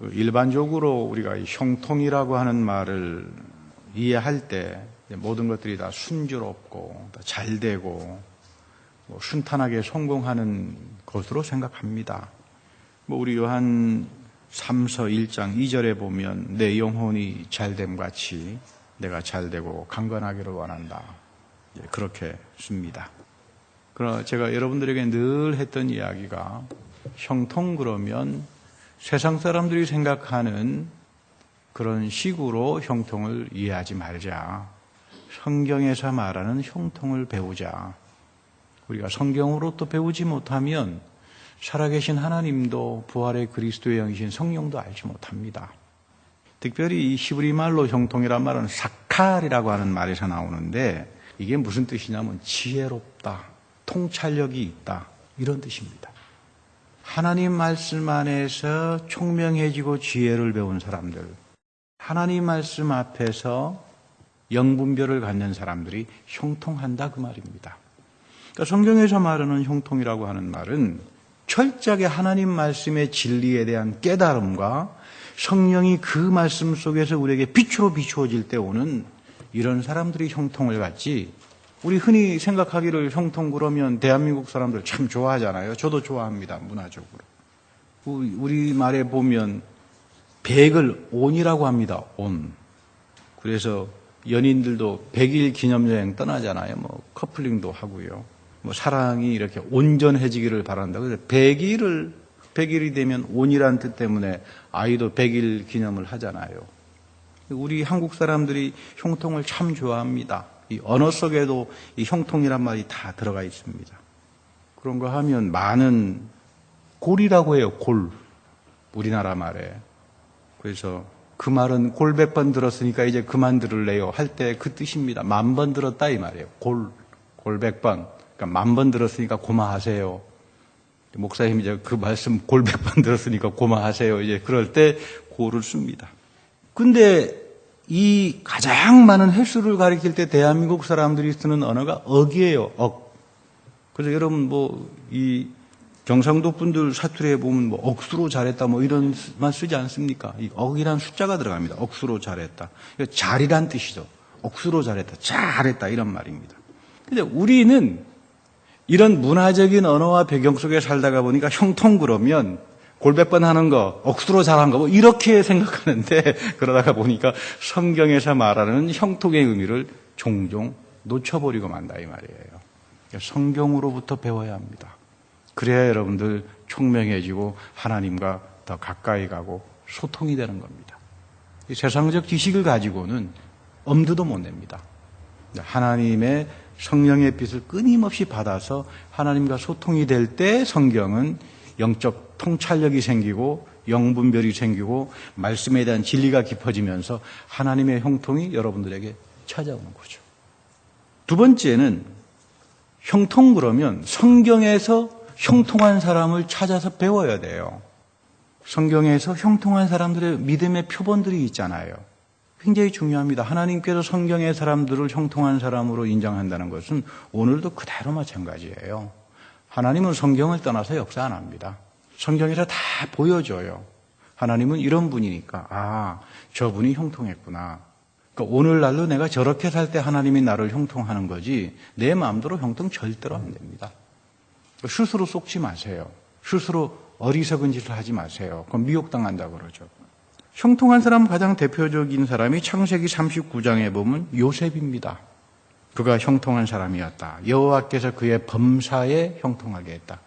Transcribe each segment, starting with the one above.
일반적으로 우리가 형통이라고 하는 말을 이해할 때 모든 것들이 다 순조롭고 잘되고 순탄하게 성공하는 것으로 생각합니다. 우리 요한 3서 1장 2절에 보면 내 영혼이 잘됨 같이 내가 잘되고 강건하기를 원한다. 그렇게 씁니다. 그러나 제가 여러분들에게 늘 했던 이야기가 형통 그러면 세상 사람들이 생각하는 그런 식으로 형통을 이해하지 말자. 성경에서 말하는 형통을 배우자. 우리가 성경으로 또 배우지 못하면 살아계신 하나님도 부활의 그리스도의 영이신 성령도 알지 못합니다. 특별히 이 히브리 말로 형통이란 말은 사칼이라고 하는 말에서 나오는데 이게 무슨 뜻이냐면 지혜롭다, 통찰력이 있다 이런 뜻입니다. 하나님 말씀 안에서 총명해지고 지혜를 배운 사람들, 하나님 말씀 앞에서 영분별을 갖는 사람들이 형통한다 그 말입니다. 그러니까 성경에서 말하는 형통이라고 하는 말은 철저하게 하나님 말씀의 진리에 대한 깨달음과 성령이 그 말씀 속에서 우리에게 빛으로 비추어질 때 오는 이런 사람들이 형통을 갖지, 우리 흔히 생각하기를 형통 그러면 대한민국 사람들 참 좋아하잖아요. 저도 좋아합니다. 문화적으로. 우리말에 보면 100을 온이라고 합니다. 온. 그래서 연인들도 100일 기념여행 떠나잖아요. 커플링도 하고요. 사랑이 이렇게 온전해지기를 바란다. 그래서 100일이 되면 온이라는 뜻 때문에 아이도 100일 기념을 하잖아요. 우리 한국 사람들이 형통을 참 좋아합니다. 이 언어 속에도 이 형통이란 말이 다 들어가 있습니다. 그런 거 하면 많은 골이라고 해요. 골. 우리나라 말에. 그래서 그 말은 골 100번 들었으니까 이제 그만 들을래요 할 때 그 뜻입니다. 10,000번 들었다 이 말이에요. 골 100번. 그러니까 10,000번 들었으니까 고마하세요. 목사님이 이제 그 말씀 골 100번 들었으니까 고마하세요. 이제 그럴 때 골을 씁니다. 근데 이 가장 많은 횟수를 가리킬 때 대한민국 사람들이 쓰는 언어가 억이에요. 억. 그래서 여러분 이 경상도 분들 사투리에 보면 억수로 잘했다 이런 말 쓰지 않습니까? 이 억이란 숫자가 들어갑니다. 억수로 잘했다. 잘이란 뜻이죠. 억수로 잘했다. 잘했다 이런 말입니다. 근데 우리는 이런 문화적인 언어와 배경 속에 살다가 보니까 형통 그러면 골 100번 하는 거, 억수로 잘한 거 이렇게 생각하는데 그러다가 보니까 성경에서 말하는 형통의 의미를 종종 놓쳐버리고 만다 이 말이에요. 성경으로부터 배워야 합니다. 그래야 여러분들 총명해지고 하나님과 더 가까이 가고 소통이 되는 겁니다. 이 세상적 지식을 가지고는 엄두도 못 냅니다. 하나님의 성령의 빛을 끊임없이 받아서 하나님과 소통이 될 때 성경은 영적 통찰력이 생기고 영분별이 생기고 말씀에 대한 진리가 깊어지면서 하나님의 형통이 여러분들에게 찾아오는 거죠. 두 번째는 형통 그러면 성경에서 형통한 사람을 찾아서 배워야 돼요. 성경에서 형통한 사람들의 믿음의 표본들이 있잖아요. 굉장히 중요합니다. 하나님께서 성경의 사람들을 형통한 사람으로 인정한다는 것은 오늘도 그대로 마찬가지예요. 하나님은 성경을 떠나서 역사 안 합니다. 성경에서 다 보여줘요. 하나님은 이런 분이니까 저분이 형통했구나. 그러니까 오늘날로 내가 저렇게 살 때 하나님이 나를 형통하는 거지 내 마음대로 형통 절대로 안 됩니다. 스스로 속지 마세요. 스스로 어리석은 짓을 하지 마세요. 그럼 미혹당한다 그러죠. 형통한 사람 가장 대표적인 사람이 창세기 39장에 보면 요셉입니다. 그가 형통한 사람이었다. 여호와께서 그의 범사에 형통하게 했다.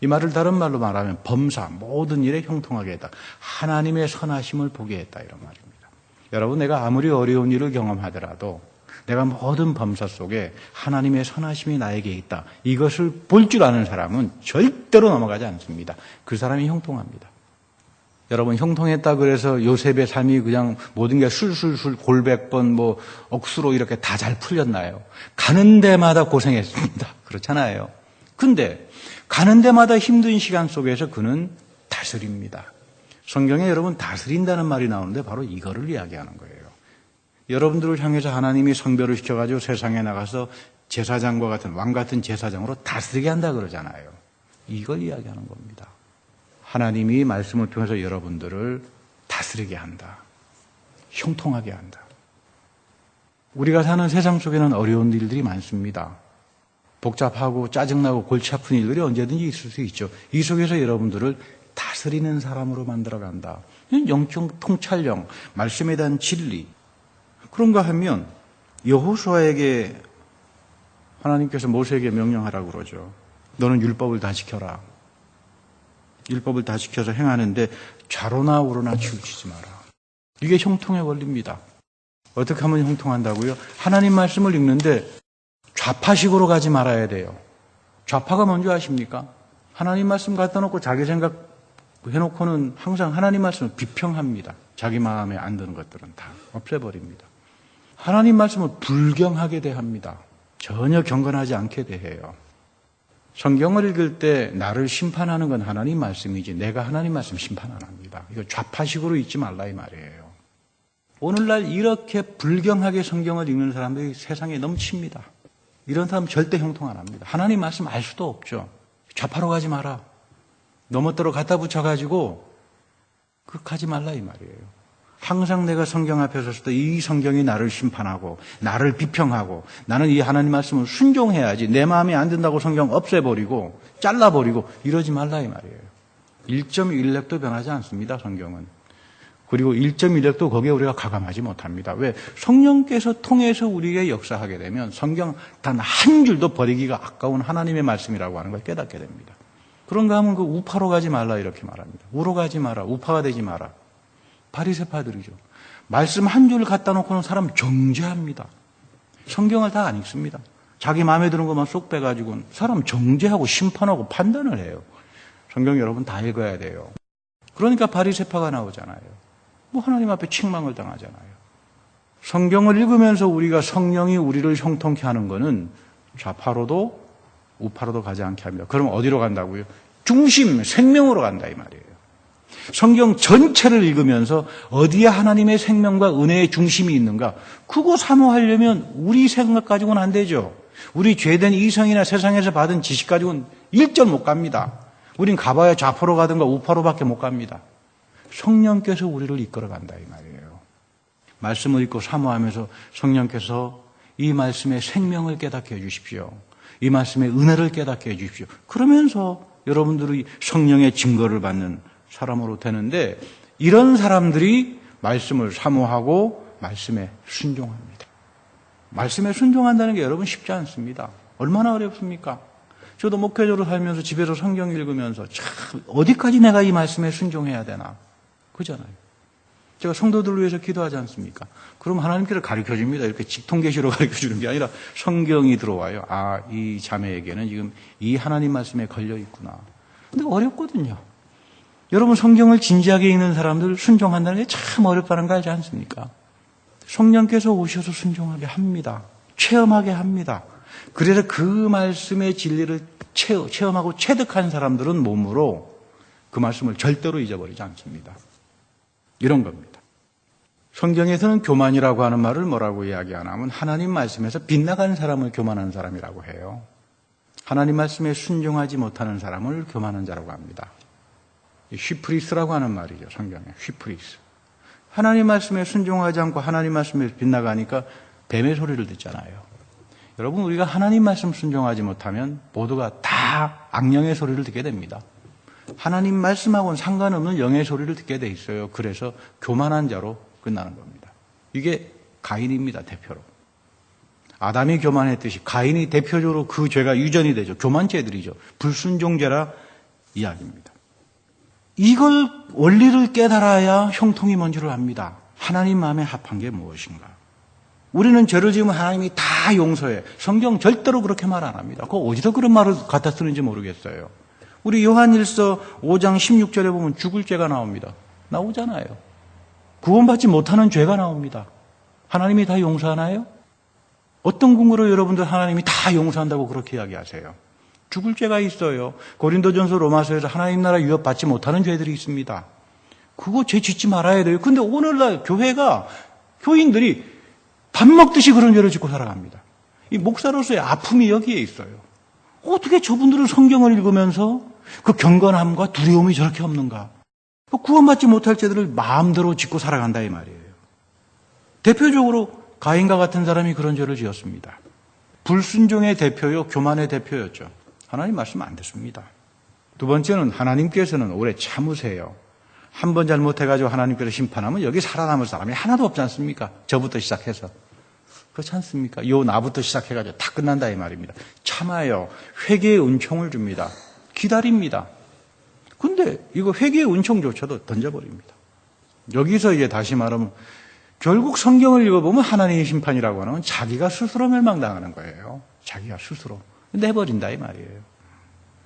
이 말을 다른 말로 말하면 범사, 모든 일에 형통하게 했다. 하나님의 선하심을 보게 했다 이런 말입니다. 여러분 내가 아무리 어려운 일을 경험하더라도 내가 모든 범사 속에 하나님의 선하심이 나에게 있다. 이것을 볼 줄 아는 사람은 절대로 넘어가지 않습니다. 그 사람이 형통합니다. 여러분 형통했다 그래서 요셉의 삶이 그냥 모든 게 술술술 골 100번 억수로 이렇게 다 잘 풀렸나요? 가는 데마다 고생했습니다. 그렇잖아요. 근데 가는 데마다 힘든 시간 속에서 그는 다스립니다. 성경에 여러분 다스린다는 말이 나오는데 바로 이거를 이야기하는 거예요. 여러분들을 향해서 하나님이 성별을 시켜가지고 세상에 나가서 제사장과 같은 왕 같은 제사장으로 다스리게 한다 그러잖아요. 이걸 이야기하는 겁니다. 하나님이 말씀을 통해서 여러분들을 다스리게 한다. 형통하게 한다. 우리가 사는 세상 속에는 어려운 일들이 많습니다. 복잡하고 짜증나고 골치 아픈 일들이 언제든지 있을 수 있죠. 이 속에서 여러분들을 다스리는 사람으로 만들어간다. 영적 통찰력, 말씀에 대한 진리. 그런가 하면 여호수아에게 하나님께서 모세에게 명령하라고 그러죠. 너는 율법을 다 지켜라. 율법을 다 지켜서 행하는데 좌로나 우로나 치우치지 마라. 이게 형통의 원리입니다. 어떻게 하면 형통한다고요? 하나님 말씀을 읽는데 좌파식으로 가지 말아야 돼요. 좌파가 뭔지 아십니까? 하나님 말씀 갖다 놓고 자기 생각 해놓고는 항상 하나님 말씀을 비평합니다. 자기 마음에 안 드는 것들은 다 없애버립니다. 하나님 말씀을 불경하게 대합니다. 전혀 경건하지 않게 대해요. 성경을 읽을 때 나를 심판하는 건 하나님 말씀이지 내가 하나님 말씀 심판 안 합니다. 이거 좌파식으로 읽지 말라 이 말이에요. 오늘날 이렇게 불경하게 성경을 읽는 사람들이 세상에 넘칩니다. 이런 사람 절대 형통 안 합니다. 하나님 말씀 알 수도 없죠. 좌파로 가지 마라. 너멋대로 갖다 붙여가지고 가지 말라 이 말이에요. 항상 내가 성경 앞에 섰을 때 이 성경이 나를 심판하고 나를 비평하고 나는 이 하나님 말씀을 순종해야지 내 마음에 안 든다고 성경 없애버리고 잘라버리고 이러지 말라 이 말이에요. 1.1획도 변하지 않습니다. 성경은. 그리고 1.1획도 거기에 우리가 가감하지 못합니다. 왜? 성령께서 통해서 우리에게 역사하게 되면 성경 단 한 줄도 버리기가 아까운 하나님의 말씀이라고 하는 걸 깨닫게 됩니다. 그런가 하면 우파로 가지 말라 이렇게 말합니다. 우로 가지 마라. 우파가 되지 마라. 바리새파들이죠. 말씀 한 줄 갖다 놓고는 사람 정죄합니다. 성경을 다 안 읽습니다. 자기 마음에 드는 것만 쏙 빼가지고는 사람 정죄하고 심판하고 판단을 해요. 성경 여러분 다 읽어야 돼요. 그러니까 바리새파가 나오잖아요. 뭐 하나님 앞에 책망을 당하잖아요. 성경을 읽으면서 우리가 성령이 우리를 형통케 하는 것은 좌파로도 우파로도 가지 않게 합니다. 그럼 어디로 간다고요? 중심, 생명으로 간다 이 말이에요. 성경 전체를 읽으면서 어디에 하나님의 생명과 은혜의 중심이 있는가? 그거 사모하려면 우리 생각 가지고는 안 되죠. 우리 죄된 이성이나 세상에서 받은 지식 가지고는 일절 못 갑니다. 우린 가봐야 좌파로 가든가 우파로밖에 못 갑니다. 성령께서 우리를 이끌어 간다 이 말이에요. 말씀을 읽고 사모하면서 성령께서 이 말씀의 생명을 깨닫게 해주십시오. 이 말씀의 은혜를 깨닫게 해주십시오. 그러면서 여러분들이 성령의 증거를 받는 사람으로 되는데 이런 사람들이 말씀을 사모하고 말씀에 순종합니다. 말씀에 순종한다는 게 여러분 쉽지 않습니다. 얼마나 어렵습니까? 저도 목회자로 살면서 집에서 성경 읽으면서 참 어디까지 내가 이 말씀에 순종해야 되나 그잖아요. 제가 성도들을 위해서 기도하지 않습니까? 그럼 하나님께서 가르쳐줍니다. 이렇게 직통계시로 가르쳐주는 게 아니라 성경이 들어와요. 아, 이 자매에게는 지금 이 하나님 말씀에 걸려 있구나. 근데 어렵거든요. 여러분 성경을 진지하게 읽는 사람들 순종한다는 게 참 어렵다는 거 알지 않습니까? 성령께서 오셔서 순종하게 합니다. 체험하게 합니다. 그래서 그 말씀의 진리를 체험하고 체득한 사람들은 몸으로 그 말씀을 절대로 잊어버리지 않습니다. 이런 겁니다. 성경에서는 교만이라고 하는 말을 뭐라고 이야기하냐면 하나님 말씀에서 빗나가는 사람을 교만한 사람이라고 해요. 하나님 말씀에 순종하지 못하는 사람을 교만한 자라고 합니다. 휘프리스라고 하는 말이죠. 성경에 휘프리스. 하나님 말씀에 순종하지 않고 하나님 말씀에 빗나가니까 뱀의 소리를 듣잖아요. 여러분 우리가 하나님 말씀 순종하지 못하면 모두가 다 악령의 소리를 듣게 됩니다. 하나님 말씀하고는 상관없는 영의 소리를 듣게 돼 있어요. 그래서 교만한 자로 끝나는 겁니다. 이게 가인입니다. 대표로. 아담이 교만했듯이 가인이 대표적으로 그 죄가 유전이 되죠. 교만죄들이죠. 불순종죄라 이야기입니다. 이걸 원리를 깨달아야 형통이 뭔지를 압니다. 하나님 마음에 합한 게 무엇인가. 우리는 죄를 지으면 하나님이 다 용서해. 성경 절대로 그렇게 말 안 합니다. 그거 어디서 그런 말을 갖다 쓰는지 모르겠어요. 우리 요한일서 5장 16절에 보면 죽을 죄가 나옵니다. 나오잖아요. 구원받지 못하는 죄가 나옵니다. 하나님이 다 용서하나요? 어떤 근거로 여러분들 하나님이 다 용서한다고 그렇게 이야기하세요? 죽을 죄가 있어요. 고린도전서 로마서에서 하나님 나라 유업받지 못하는 죄들이 있습니다. 그거 죄 짓지 말아야 돼요. 근데 오늘날 교회가 교인들이 밥 먹듯이 그런 죄를 짓고 살아갑니다. 이 목사로서의 아픔이 여기에 있어요. 어떻게 저분들은 성경을 읽으면서 그 경건함과 두려움이 저렇게 없는가? 구원받지 못할 죄들을 마음대로 짓고 살아간다 이 말이에요. 대표적으로 가인과 같은 사람이 그런 죄를 지었습니다. 불순종의 대표요, 교만의 대표였죠. 하나님 말씀 안 듣습니다. 두 번째는 하나님께서는 오래 참으세요. 한 번 잘못해가지고 하나님께서 심판하면 여기 살아남을 사람이 하나도 없지 않습니까? 저부터 시작해서. 그렇지 않습니까? 요 나부터 시작해가지고 다 끝난다 이 말입니다. 참아요. 회개의 은총을 줍니다. 기다립니다. 근데 이거 회개의 은총조차도 던져버립니다. 여기서 이제 다시 말하면 결국 성경을 읽어보면 하나님의 심판이라고 하는 건 자기가 스스로 멸망당하는 거예요. 자기가 스스로. 내버린다 이 말이에요.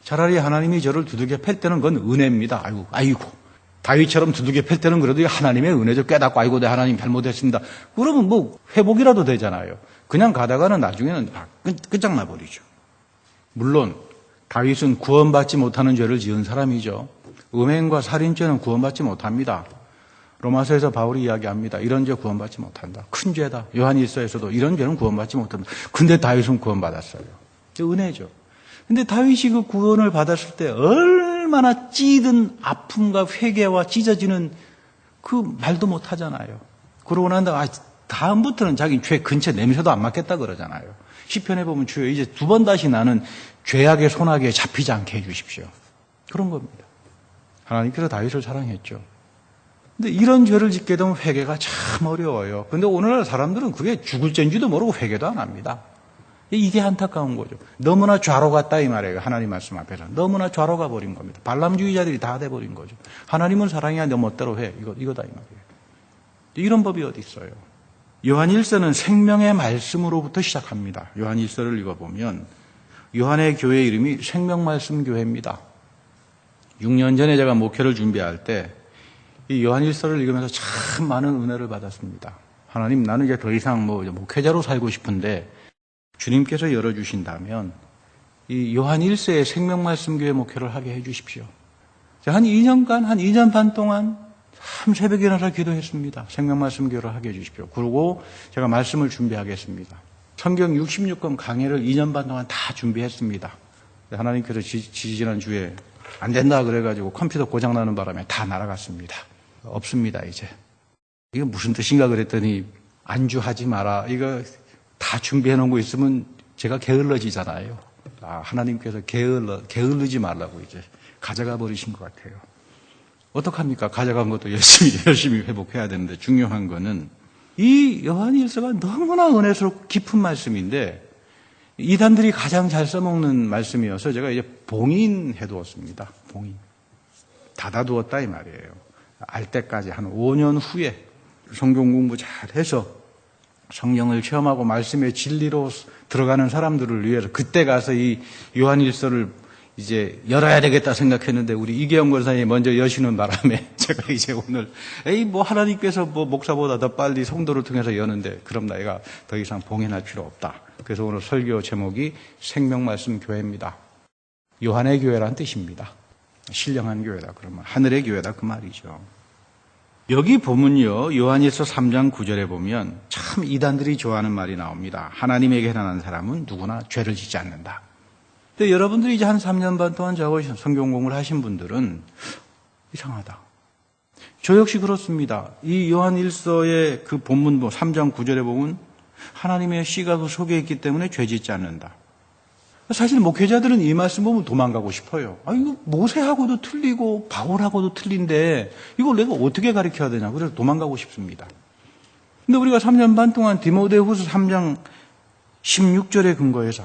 차라리 하나님이 저를 두들겨 팰 때는 그건 은혜입니다. 아이고. 다윗처럼 두들겨 팰 때는 그래도 하나님의 은혜죠. 깨닫고 아이고 내 하나님 잘못했습니다. 그러면 뭐 회복이라도 되잖아요. 그냥 가다가는 나중에는 끝장나버리죠. 물론 다윗은 구원받지 못하는 죄를 지은 사람이죠. 음행과 살인죄는 구원받지 못합니다. 로마서에서 바울이 이야기합니다. 이런 죄 구원받지 못한다. 큰 죄다. 요한일서에서도 이런 죄는 구원받지 못한다. 근데 다윗은 구원받았어요. 은혜죠. 근데 다윗이 그 구원을 받았을 때 얼마나 찌든 아픔과 회개와 찢어지는 그 말도 못 하잖아요. 그러고 난 다음부터는 자기 죄 근처 냄새도 안 맡겠다 그러잖아요. 시편에 보면 주여 이제 두 번 다시 나는 죄악의 손아귀에 잡히지 않게 해주십시오. 그런 겁니다. 하나님께서 다윗을 사랑했죠. 근데 이런 죄를 짓게 되면 회개가 참 어려워요. 근데 오늘날 사람들은 그게 죽을 죄인지도 모르고 회개도 안 합니다. 이게 안타까운 거죠. 너무나 좌로 갔다 이 말이에요. 하나님 말씀 앞에서. 너무나 좌로 가버린 겁니다. 발람주의자들이 다 돼버린 거죠. 하나님은 사랑이야 너 멋대로 해. 이거다 이 말이에요. 이런 법이 어디 있어요. 요한 1서는 생명의 말씀으로부터 시작합니다. 요한 1서를 읽어보면 요한의 교회 이름이 생명말씀교회입니다. 6년 전에 제가 목회를 준비할 때 이 요한 1서를 읽으면서 참 많은 은혜를 받았습니다. 하나님 나는 이제 더 이상 목회자로 살고 싶은데 주님께서 열어주신다면 이 요한 1서의 생명말씀교회 목회를 하게 해주십시오. 한 2년간, 한 2년 반 동안 참 새벽에 일어나서 기도했습니다. 생명말씀교회를 하게 해주십시오. 그리고 제가 말씀을 준비하겠습니다. 성경 66권 강해를 2년 반 동안 다 준비했습니다. 하나님께서 지지난 주에 안 된다 그래가지고 컴퓨터 고장나는 바람에 다 날아갔습니다. 없습니다 이제. 이게 무슨 뜻인가 그랬더니 안주하지 마라. 이거 다 준비해 놓은 거 있으면 제가 게을러지잖아요. 하나님께서 게을르지 말라고 이제 가져가 버리신 것 같아요. 어떡합니까? 가져간 것도 열심히 회복해야 되는데 중요한 거는 이 요한일서가 너무나 은혜스럽고 깊은 말씀인데 이단들이 가장 잘 써먹는 말씀이어서 제가 이제 봉인해 두었습니다. 봉인. 닫아두었다 이 말이에요. 알 때까지 한 5년 후에 성경 공부 잘해서 성령을 체험하고 말씀의 진리로 들어가는 사람들을 위해서 그때 가서 이 요한일서를 이제 열어야 되겠다 생각했는데 우리 이계영 권사님이 먼저 여시는 바람에 제가 이제 오늘 하나님께서 목사보다 더 빨리 성도를 통해서 여는데 그럼 내가 더 이상 봉인할 필요 없다. 그래서 오늘 설교 제목이 생명말씀 교회입니다. 요한의 교회란 뜻입니다. 신령한 교회다 그러면 하늘의 교회다 그 말이죠. 여기 보면요 요한일서 3장 9절에 보면 참 이단들이 좋아하는 말이 나옵니다. 하나님에게 해당하는 사람은 누구나 죄를 짓지 않는다. 근데 여러분들이 이제 한 3년 반 동안 저하고 성경 공부를 하신 분들은 이상하다. 저 역시 그렇습니다. 이 요한일서의 그 본문 3장 9절에 보면 하나님의 씨가 그 속에 있기 때문에 죄 짓지 않는다. 사실 목회자들은 이 말씀 보면 도망가고 싶어요. 이거 모세하고도 틀리고 바울하고도 틀린데 이걸 내가 어떻게 가르쳐야 되냐. 그래서 도망가고 싶습니다. 근데 우리가 3년 반 동안 디모데후서 3장 16절에 근거해서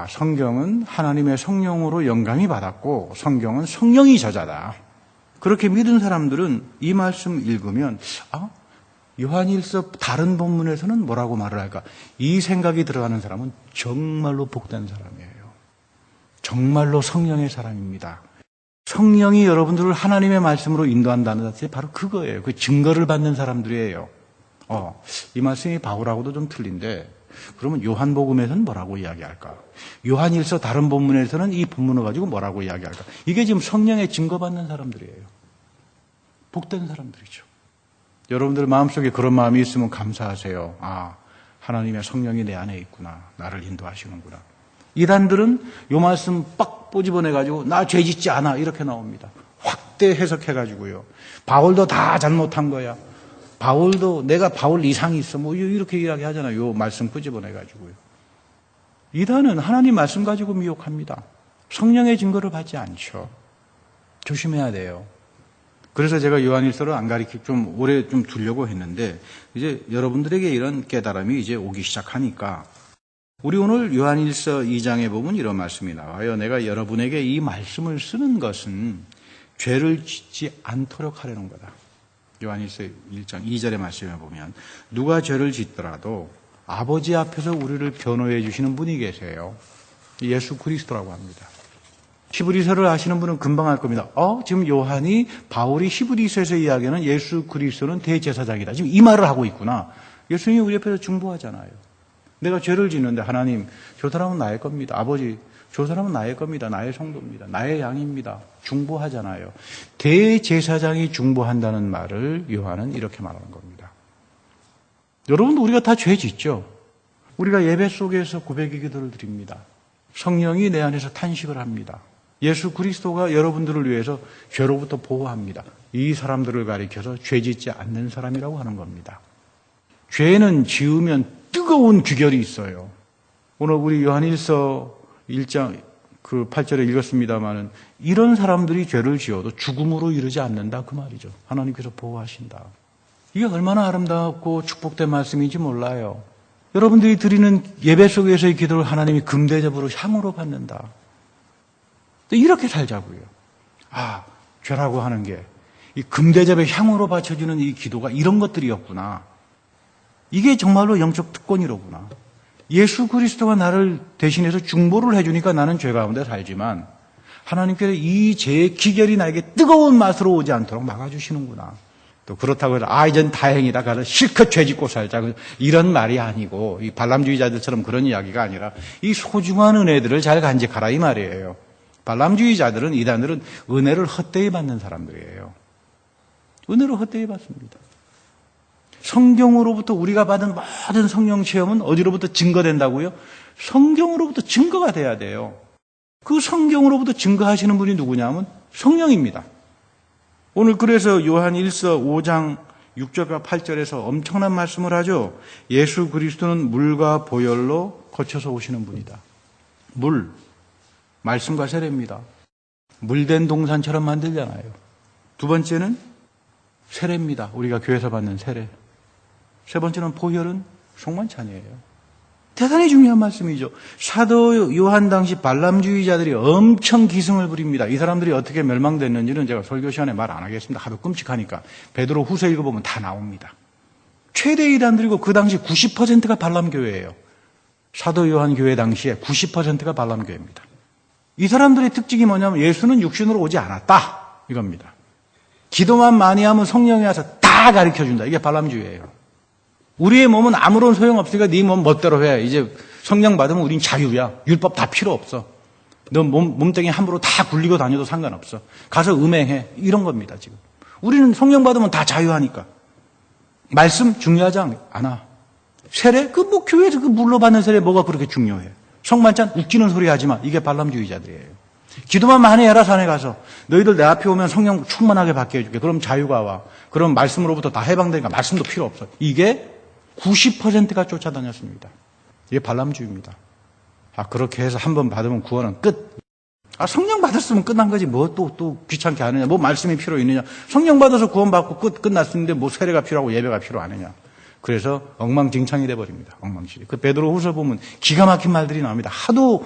성경은 하나님의 성령으로 영감이 받았고 성경은 성령이 저자다. 그렇게 믿은 사람들은 이 말씀 읽으면 요한일서 다른 본문에서는 뭐라고 말을 할까? 이 생각이 들어가는 사람은 정말로 복된 사람이에요. 정말로 성령의 사람입니다. 성령이 여러분들을 하나님의 말씀으로 인도한다는 것이 바로 그거예요. 그 증거를 받는 사람들이에요. 이 말씀이 바울하고도 좀 틀린데 그러면 요한복음에서는 뭐라고 이야기할까? 요한일서 다른 본문에서는 이 본문을 가지고 뭐라고 이야기할까? 이게 지금 성령의 증거받는 사람들이에요. 복된 사람들이죠. 여러분들 마음속에 그런 마음이 있으면 감사하세요. 하나님의 성령이 내 안에 있구나. 나를 인도하시는구나. 이단들은 요 말씀 빡 꼬집어내가지고 나 죄 짓지 않아 이렇게 나옵니다. 확대 해석해가지고요. 바울도 다 잘못한 거야. 바울도 내가 바울 이상이 있어. 뭐 이렇게 이야기하잖아요. 요 말씀 꼬집어내가지고요. 이단은 하나님 말씀 가지고 미혹합니다. 성령의 증거를 받지 않죠. 조심해야 돼요. 그래서 제가 요한일서를 안 가리키고 좀 오래 좀 두려고 했는데 이제 여러분들에게 이런 깨달음이 이제 오기 시작하니까 우리 오늘 요한일서 2장에 보면 이런 말씀이 나와요. 내가 여러분에게 이 말씀을 쓰는 것은 죄를 짓지 않도록 하려는 거다. 요한일서 1장 2절의 말씀에 보면 누가 죄를 짓더라도 아버지 앞에서 우리를 변호해 주시는 분이 계세요. 예수 그리스도라고 합니다. 히브리서를 아시는 분은 금방 알 겁니다. 지금 요한이 바울이 히브리서에서 이야기하는 예수 그리스도는 대제사장이다. 지금 이 말을 하고 있구나. 예수님이 우리 옆에서 중보하잖아요. 내가 죄를 짓는데 하나님, 저 사람은 나의 겁니다. 아버지, 저 사람은 나의 겁니다. 나의 성도입니다. 나의 양입니다. 중보하잖아요. 대제사장이 중보한다는 말을 요한은 이렇게 말하는 겁니다. 여러분도 우리가 다 죄 짓죠. 우리가 예배 속에서 고백의 기도를 드립니다. 성령이 내 안에서 탄식을 합니다. 예수 그리스도가 여러분들을 위해서 죄로부터 보호합니다. 이 사람들을 가리켜서 죄 짓지 않는 사람이라고 하는 겁니다. 죄는 지으면 뜨거운 귀결이 있어요. 오늘 우리 요한일서 1장 8절에 읽었습니다마는 이런 사람들이 죄를 지어도 죽음으로 이르지 않는다 그 말이죠. 하나님께서 보호하신다. 이게 얼마나 아름답고 축복된 말씀인지 몰라요. 여러분들이 드리는 예배 속에서의 기도를 하나님이 금대접으로 향으로 받는다. 이렇게 살자고요. 죄라고 하는 게 이 금대접의 향으로 바쳐주는 이 기도가 이런 것들이었구나. 이게 정말로 영적 특권이로구나. 예수 그리스도가 나를 대신해서 중보를 해주니까 나는 죄 가운데 살지만 하나님께서 이 죄의 기결이 나에게 뜨거운 맛으로 오지 않도록 막아주시는구나. 또 그렇다고 해서 이젠 다행이다. 가서 실컷 죄 짓고 살자. 이런 말이 아니고 이 발람주의자들처럼 그런 이야기가 아니라 이 소중한 은혜들을 잘 간직하라 이 말이에요. 발람주의자들은 이단들은 은혜를 헛되이 받는 사람들이에요. 은혜를 헛되이 받습니다. 성경으로부터 우리가 받은 모든 성령 체험은 어디로부터 증거된다고요? 성경으로부터 증거가 돼야 돼요. 그 성경으로부터 증거하시는 분이 누구냐면 성령입니다. 오늘 그래서 요한 1서 5장 6절과 8절에서 엄청난 말씀을 하죠. 예수 그리스도는 물과 보혈로 거쳐서 오시는 분이다. 물, 말씀과 세례입니다. 물된 동산처럼 만들잖아요. 두 번째는 세례입니다. 우리가 교회에서 받는 세례. 세 번째는 보혈은 송만찬이에요. 대단히 중요한 말씀이죠. 사도 요한 당시 발람주의자들이 엄청 기승을 부립니다. 이 사람들이 어떻게 멸망됐는지는 제가 설교 시간에 말 안 하겠습니다. 하도 끔찍하니까. 베드로 후서 읽어보면 다 나옵니다. 최대 이단들이고 그 당시 90%가 발람교회예요. 사도 요한 교회 당시에 90%가 발람교회입니다. 이 사람들의 특징이 뭐냐면 예수는 육신으로 오지 않았다. 이겁니다. 기도만 많이 하면 성령이 와서 다 가르쳐준다. 이게 발람주의예요. 우리의 몸은 아무런 소용없으니까 네 몸 멋대로 해. 이제 성령 받으면 우린 자유야. 율법 다 필요 없어. 너 몸뚱이 함부로 다 굴리고 다녀도 상관없어. 가서 음행해. 이런 겁니다, 지금. 우리는 성령 받으면 다 자유하니까. 말씀 중요하지 않아. 세례? 교회에서 물로 받는 세례 뭐가 그렇게 중요해. 성만찬? 웃기는 소리 하지 마. 이게 발람주의자들이에요. 기도만 많이 해라, 산에 가서. 너희들 내 앞에 오면 성령 충만하게 받게 해줄게. 그럼 자유가 와. 그럼 말씀으로부터 다 해방되니까 말씀도 필요 없어. 이게 90%가 쫓아다녔습니다. 이게 발람주의입니다. 그렇게 해서 한 번 받으면 구원은 끝. 성령 받았으면 끝난 거지. 뭐 또 귀찮게 하느냐. 뭐 말씀이 필요 있느냐. 성령 받아서 구원받고 끝났는데 뭐 세례가 필요하고 예배가 필요하느냐. 그래서 엉망진창이 돼버립니다. 엉망진창. 그 베드로 후서 보면 기가 막힌 말들이 나옵니다. 하도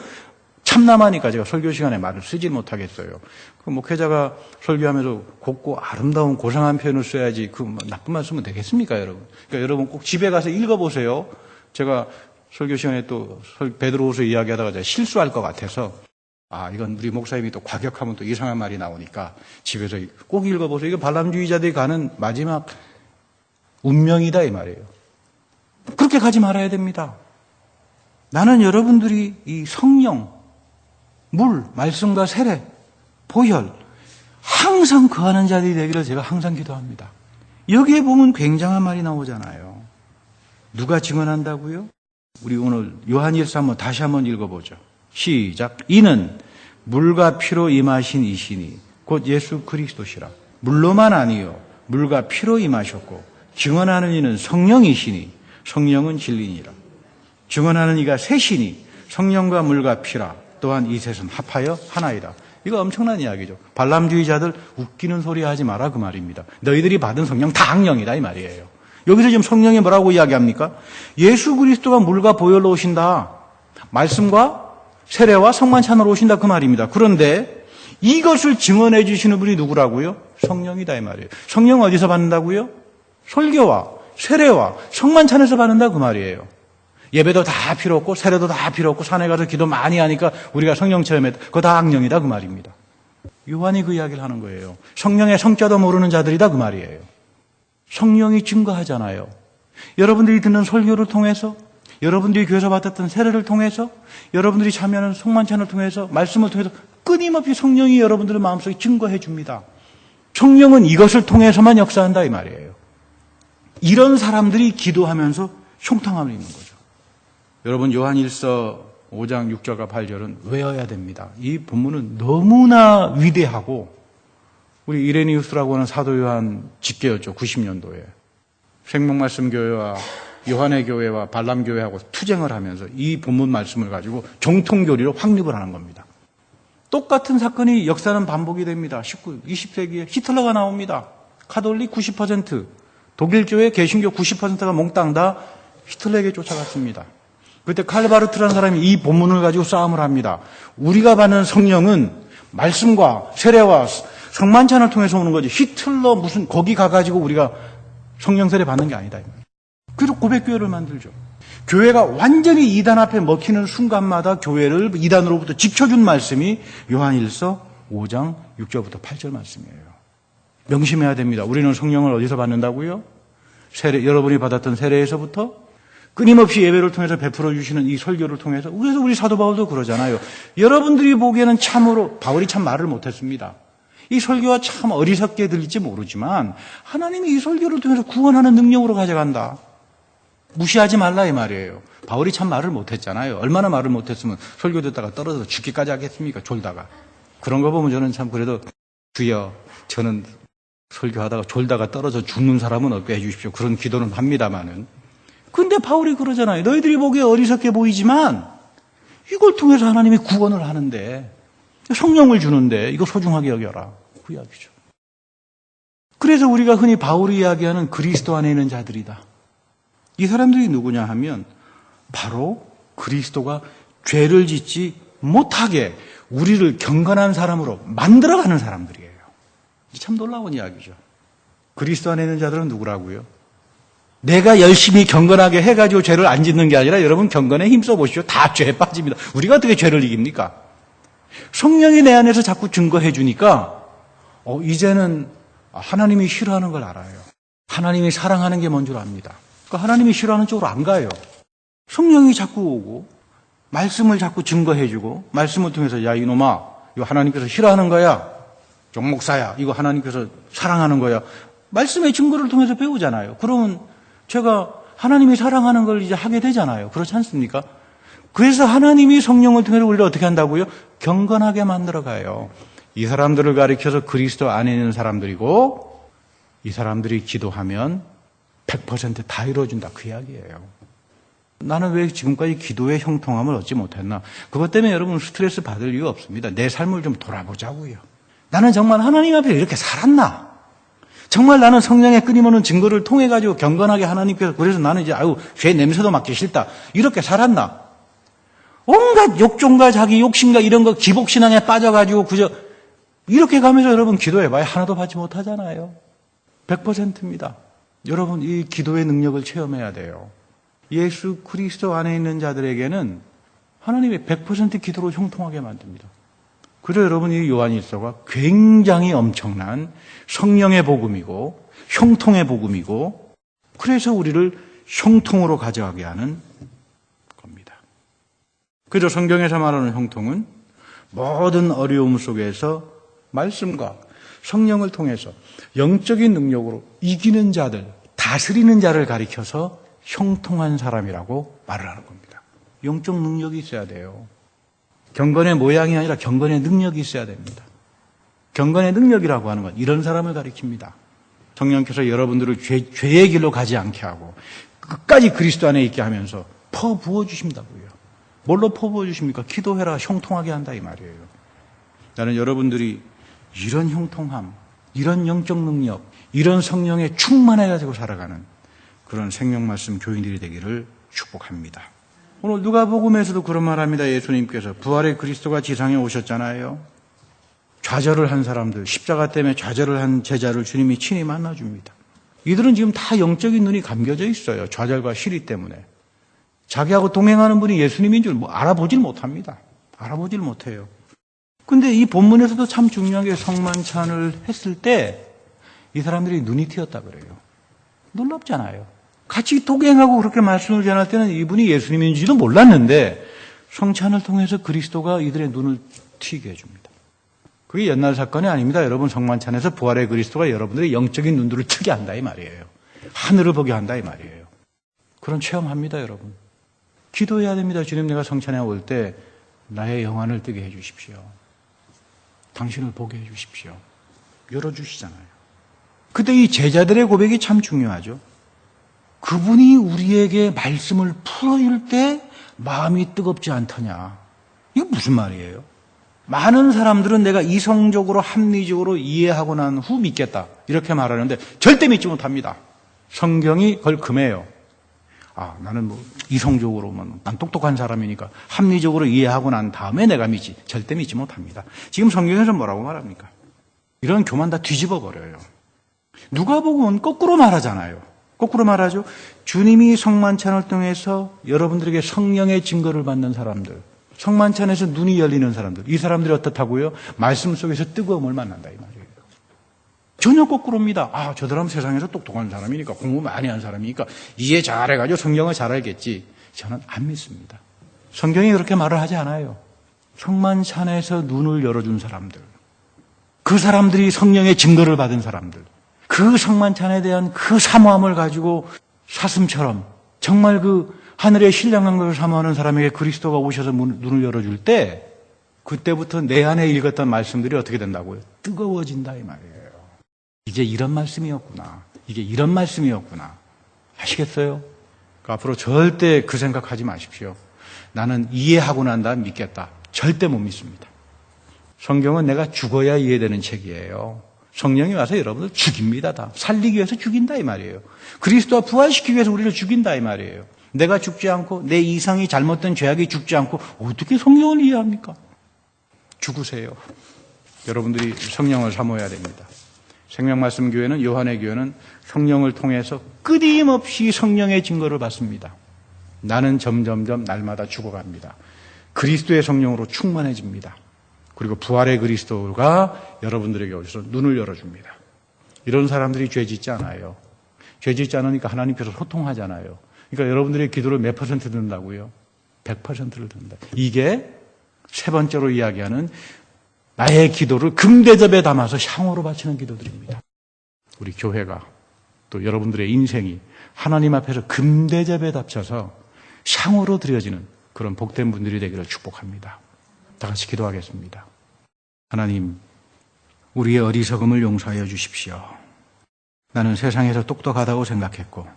참남하니까 제가 설교 시간에 말을 쓰지 못하겠어요. 그 목회자가 설교하면서 곱고 아름다운 고상한 표현을 써야지 나쁜 말 쓰면 되겠습니까, 여러분? 그러니까 여러분 꼭 집에 가서 읽어보세요. 제가 설교 시간에 또 베드로후서 이야기하다가 제가 실수할 것 같아서 이건 우리 목사님이 또 과격하면 또 이상한 말이 나오니까 집에서 꼭 읽어보세요. 이거 발람주의자들이 가는 마지막 운명이다 이 말이에요. 그렇게 가지 말아야 됩니다. 나는 여러분들이 이 성령, 물, 말씀과 세례, 보혈 항상 거하는 자들이 되기를 제가 항상 기도합니다. 여기에 보면 굉장한 말이 나오잖아요. 누가 증언한다고요? 우리 오늘 요한일서 다시 한번 읽어보죠. 시작. 이는 물과 피로 임하신 이시니 곧 예수 그리스도시라. 물로만 아니요 물과 피로 임하셨고 증언하는 이는 성령이시니 성령은 진리니라. 증언하는 이가 셋이니 성령과 물과 피라. 또한 이 셋은 합하여 하나이다. 이거 엄청난 이야기죠. 발람주의자들 웃기는 소리 하지 마라 그 말입니다. 너희들이 받은 성령 다 악령이다 이 말이에요. 여기서 지금 성령이 뭐라고 이야기합니까? 예수 그리스도가 물과 보혈로 오신다. 말씀과 세례와 성만찬으로 오신다 그 말입니다. 그런데 이것을 증언해 주시는 분이 누구라고요? 성령이다 이 말이에요. 성령 어디서 받는다고요? 설교와 세례와 성만찬에서 받는다 그 말이에요. 예배도 다 필요 없고 세례도 다 필요 없고 산에 가서 기도 많이 하니까 우리가 성령 체험했다. 그거 다 악령이다 그 말입니다. 요한이 그 이야기를 하는 거예요. 성령의 성자도 모르는 자들이다 그 말이에요. 성령이 증거하잖아요. 여러분들이 듣는 설교를 통해서, 여러분들이 교회에서 받았던 세례를 통해서, 여러분들이 참여하는 성만찬을 통해서, 말씀을 통해서 끊임없이 성령이 여러분들의 마음속에 증거해 줍니다. 성령은 이것을 통해서만 역사한다 이 말이에요. 이런 사람들이 기도하면서 형통함을 입는 거죠. 여러분 요한일서 5장 6절과 8절은 외워야 됩니다. 이 본문은 너무나 위대하고 우리 이레니우스라고 하는 사도 요한 직계였죠. 90년도에. 생명말씀교회와 요한의 교회와 발람교회하고 투쟁을 하면서 이 본문 말씀을 가지고 정통교리로 확립을 하는 겁니다. 똑같은 사건이 역사는 반복이 됩니다. 20세기에 히틀러가 나옵니다. 카톨릭 90%, 독일교회 개신교 90%가 몽땅 다 히틀러에게 쫓아갔습니다. 그때 칼바르트라는 사람이 이 본문을 가지고 싸움을 합니다. 우리가 받는 성령은 말씀과 세례와 성만찬을 통해서 오는 거지. 히틀러 무슨 거기 가가지고 우리가 성령 세례 받는 게 아니다. 그래서 고백교회를 만들죠. 교회가 완전히 이단 앞에 먹히는 순간마다 교회를 이단으로부터 지켜준 말씀이 요한일서 5장 6절부터 8절 말씀이에요. 명심해야 됩니다. 우리는 성령을 어디서 받는다고요? 세례, 여러분이 받았던 세례에서부터 끊임없이 예배를 통해서 베풀어 주시는 이 설교를 통해서. 그래서 우리 사도 바울도 그러잖아요. 여러분들이 보기에는 참으로 바울이 참 말을 못했습니다. 이 설교가 참 어리석게 들릴지 모르지만 하나님이 이 설교를 통해서 구원하는 능력으로 가져간다. 무시하지 말라 이 말이에요. 바울이 참 말을 못했잖아요. 얼마나 말을 못했으면 설교 듣다가 떨어져서 죽기까지 하겠습니까? 졸다가. 그런 거 보면 저는 참 그래도 주여 저는 설교하다가 졸다가 떨어져 죽는 사람은 없게 해주십시오. 그런 기도는 합니다마는. 근데 바울이 그러잖아요. 너희들이 보기에 어리석게 보이지만 이걸 통해서 하나님이 구원을 하는데 성령을 주는데 이거 소중하게 여겨라. 그 이야기죠. 그래서 우리가 흔히 바울이 이야기하는 그리스도 안에 있는 자들이다. 이 사람들이 누구냐 하면 바로 그리스도가 죄를 짓지 못하게 우리를 경건한 사람으로 만들어가는 사람들이에요. 참 놀라운 이야기죠. 그리스도 안에 있는 자들은 누구라고요? 내가 열심히 경건하게 해가지고 죄를 안 짓는 게 아니라 여러분 경건에 힘써 보시오. 다 죄에 빠집니다. 우리가 어떻게 죄를 이깁니까? 성령이 내 안에서 자꾸 증거해 주니까 이제는 하나님이 싫어하는 걸 알아요. 하나님이 사랑하는 게 뭔 줄 압니다. 그러니까 하나님이 싫어하는 쪽으로 안 가요. 성령이 자꾸 오고 말씀을 자꾸 증거해 주고 말씀을 통해서 야 이놈아 이거 하나님께서 싫어하는 거야. 정 목사야 이거 하나님께서 사랑하는 거야. 말씀의 증거를 통해서 배우잖아요. 그러면 제가 하나님이 사랑하는 걸 이제 하게 되잖아요. 그렇지 않습니까? 그래서 하나님이 성령을 통해서 우리를 어떻게 한다고요? 경건하게 만들어가요. 이 사람들을 가리켜서 그리스도 안에 있는 사람들이고 이 사람들이 기도하면 100% 다 이루어진다. 그 이야기예요. 나는 왜 지금까지 기도의 형통함을 얻지 못했나? 그것 때문에 여러분 스트레스 받을 이유 없습니다. 내 삶을 좀 돌아보자고요. 나는 정말 하나님 앞에 이렇게 살았나? 정말 나는 성령의 끊임없는 증거를 통해 가지고 경건하게 하나님께서 그래서 나는 이제 죄 냄새도 맡기 싫다. 이렇게 살았나? 온갖 욕종과 자기 욕심과 이런 거 기복신앙에 빠져가지고 그저 이렇게 가면서 여러분 기도해봐야 하나도 받지 못하잖아요. 100%입니다. 여러분 이 기도의 능력을 체험해야 돼요. 예수 그리스도 안에 있는 자들에게는 하나님의 100% 기도로 형통하게 만듭니다. 그래서 여러분 이 요한일서가 굉장히 엄청난 성령의 복음이고 형통의 복음이고 그래서 우리를 형통으로 가져가게 하는 겁니다. 그래서 성경에서 말하는 형통은 모든 어려움 속에서 말씀과 성령을 통해서 영적인 능력으로 이기는 자들, 다스리는 자를 가리켜서 형통한 사람이라고 말을 하는 겁니다. 영적 능력이 있어야 돼요. 경건의 모양이 아니라 경건의 능력이 있어야 됩니다. 경건의 능력이라고 하는 건 이런 사람을 가리킵니다. 성령께서 여러분들을 죄의 길로 가지 않게 하고 끝까지 그리스도 안에 있게 하면서 퍼부어 주신다고요. 뭘로 퍼부어 주십니까? 기도해라, 형통하게 한다 이 말이에요. 나는 여러분들이 이런 형통함, 이런 영적 능력, 이런 성령에 충만해가지고 살아가는 그런 생명 말씀 교인들이 되기를 축복합니다. 오늘 누가복음에서도 그런 말합니다. 예수님께서 부활의 그리스도가 지상에 오셨잖아요. 좌절을 한 사람들, 십자가 때문에 좌절을 한 제자를 주님이 친히 만나줍니다. 이들은 지금 다 영적인 눈이 감겨져 있어요. 좌절과 시리 때문에. 자기하고 동행하는 분이 예수님인 줄 알아보질 못합니다. 알아보질 못해요. 근데 이 본문에서도 참 중요한 게 성만찬을 했을 때 이 사람들이 눈이 트였다 그래요. 놀랍잖아요. 같이 동행하고 그렇게 말씀을 전할 때는 이분이 예수님인지도 몰랐는데 성찬을 통해서 그리스도가 이들의 눈을 트이게 해줍니다. 그게 옛날 사건이 아닙니다. 여러분, 성만찬에서 부활의 그리스도가 여러분들의 영적인 눈들을 트게 한다 이 말이에요. 하늘을 보게 한다 이 말이에요. 그런 체험합니다, 여러분. 기도해야 됩니다. 주님, 내가 성찬에 올 때 나의 영안을 뜨게 해 주십시오. 당신을 보게 해 주십시오. 열어주시잖아요. 그때 이 제자들의 고백이 참 중요하죠. 그분이 우리에게 말씀을 풀어줄 때 마음이 뜨겁지 않더냐. 이게 무슨 말이에요? 많은 사람들은 내가 이성적으로 합리적으로 이해하고 난 후 믿겠다 이렇게 말하는데 절대 믿지 못합니다. 성경이 그걸 금해요. 나는 이성적으로만 난 똑똑한 사람이니까 합리적으로 이해하고 난 다음에 내가 믿지. 절대 믿지 못합니다. 지금 성경에서 뭐라고 말합니까? 이런 교만 다 뒤집어 버려요. 누가복음은 거꾸로 말하잖아요. 거꾸로 말하죠. 주님이 성만찬을 통해서 여러분들에게 성령의 증거를 받는 사람들, 성만찬에서 눈이 열리는 사람들, 이 사람들이 어떻다고요? 말씀 속에서 뜨거움을 만난다 이 말이에요. 전혀 거꾸로입니다. 저 사람 세상에서 똑똑한 사람이니까 공부 많이 한 사람이니까 이해 잘해가지고 성경을 잘 알겠지. 저는 안 믿습니다. 성경이 그렇게 말을 하지 않아요. 성만찬에서 눈을 열어준 사람들, 그 사람들이 성령의 증거를 받은 사람들, 그 성만찬에 대한 그 사모함을 가지고 사슴처럼 정말 그 하늘의 신령한 것을 사모하는 사람에게 그리스도가 오셔서 눈을 열어줄 때 그때부터 내 안에 읽었던 말씀들이 어떻게 된다고요? 뜨거워진다 이 말이에요. 이제 이런 말씀이었구나. 이게 이런 말씀이었구나. 아시겠어요? 그러니까 앞으로 절대 그 생각하지 마십시오. 나는 이해하고 난 다음 믿겠다. 절대 못 믿습니다. 성경은 내가 죽어야 이해되는 책이에요. 성령이 와서 여러분을 죽입니다. 다 살리기 위해서 죽인다 이 말이에요. 그리스도와 부활시키기 위해서 우리를 죽인다 이 말이에요. 내가 죽지 않고 내 이성이 잘못된 죄악이 죽지 않고 어떻게 성령을 이해합니까? 죽으세요. 여러분들이 성령을 사모해야 됩니다. 생명말씀교회는, 요한의 교회는 성령을 통해서 끊임없이 성령의 증거를 받습니다. 나는 점점점 날마다 죽어갑니다. 그리스도의 성령으로 충만해집니다. 그리고 부활의 그리스도가 여러분들에게 오셔서 눈을 열어줍니다. 이런 사람들이 죄 짓지 않아요. 죄 짓지 않으니까 하나님께서 소통하잖아요. 그러니까 여러분들의 기도를 몇 퍼센트 든다고요? 100%를 든다. 이게 세 번째로 이야기하는 나의 기도를 금대접에 담아서 향으로 바치는 기도들입니다. 우리 교회가 또 여러분들의 인생이 하나님 앞에서 금대접에 답쳐서 향으로 드려지는 그런 복된 분들이 되기를 축복합니다. 다 같이 기도하겠습니다. 하나님, 우리의 어리석음을 용서하여 주십시오. 나는 세상에서 똑똑하다고 생각했고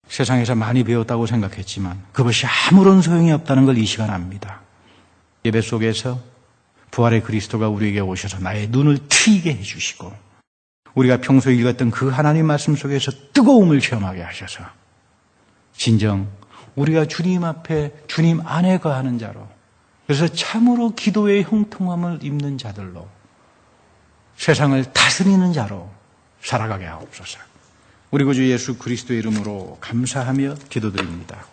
세상에서 많이 배웠다고 생각했지만 그것이 아무런 소용이 없다는 걸 이 시간 압니다. 예배 속에서 부활의 그리스도가 우리에게 오셔서 나의 눈을 트이게 해주시고 우리가 평소에 읽었던 그 하나님 말씀 속에서 뜨거움을 체험하게 하셔서 진정 우리가 주님 앞에 주님 안에 거하는 자로, 그래서 참으로 기도의 형통함을 입는 자들로 세상을 다스리는 자로 살아가게 하옵소서. 우리 구주 예수 그리스도의 이름으로 감사하며 기도드립니다.